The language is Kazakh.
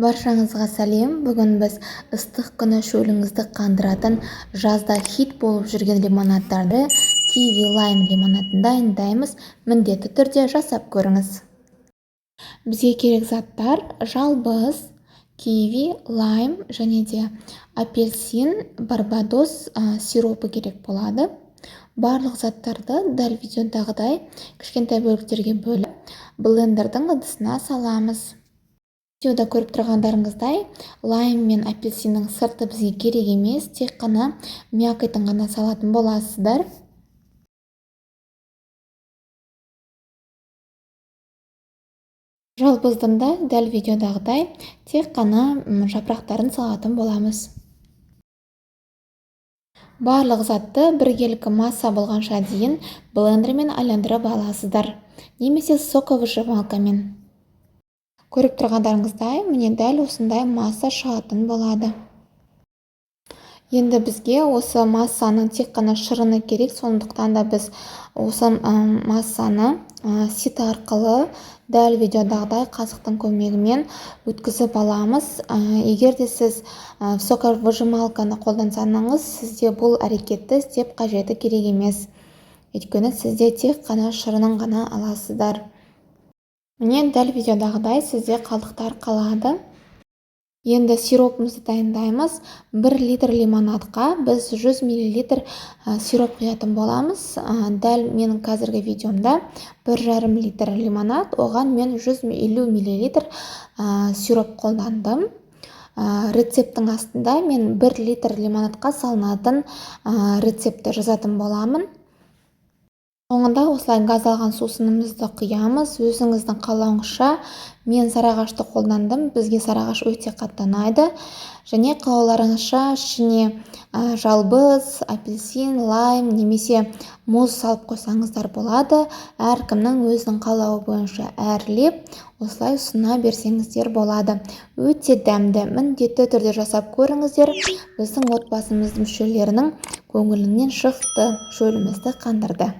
Баршаңызға сәлем. Бүгін біз ыстық күні шөліңізді қандыратын, жазда хит болып жүрген лимонадтарды киви лайм лимонадын дайындаймыз. Міндетті түрде жасап көріңіз. Бізге керек заттар: жалбыз, киви, лайм және де апельсин, барбадос сиропы керек болады. Барлық заттарды дәл видеодағыдай кішкентай бөліктерге бөліп, блендердің ыдысына саламыз. Видеода көріп тұрғандарыңыздай, лайм мен апельсиннің сырты бізге керек емес, тек қана мякотын ғана салатын боласыздар. Жалбыздың да дәл видеодағыдай тек қана жапырақтарын салатын боламыз. Барлық затты біркелкі масса болғанша дейін блендермен айландырып аласыздар, немесе соковыжималкамен. Көріп тұрғандарыңыздай, міне дәл осындай масса шығатын болады. Енді бізге осы массаның тек қана шырыны керек, сондықтан да біз осы массаны сит арқылы дәл видеодағыдай қасықтың көмегімен өткізіп аламыз. Егер де сіз соковыжималканы қолдансаңыз, сізде бұл әрекетті істеп қажеті керек емес. Өйткені сізде тек қана шырынын ғана аласыздар. Міне дәл видеодағыдай сізде қалдықтар қалады. Енді сиропымызды дайындаймыз. 1 литр лимонадқа біз 100 мл сироп құятын боламыз. Дәл менің қазіргі видеомда 1,5 литр лимонад, оған мен 150 мл сироп қолдандым. Рецепттің астында мен 1 литр лимонадқа салынатын рецепті жазатын боламын. Соңында осылай газ алған сусынымызды құямыз. Өзіңіздің қалауыңызша, мен сарыағашты қолдандым. Бізге сарыағаш өте қатты ұнайды. Және қалауларыңызша ішіне жалбыз, апельсин, лайм немесе мұз салып қойсаңыздар болады. Әркімнің өзінің қалауы бойынша әрлеп, осылай ұсына берсеңіздер болады. Өте дәмді, міндетті түрде жасап көріңіздер. Біздің отбасымыздың мүшелерінің көңілінен шықты, шөлімізді қандырды.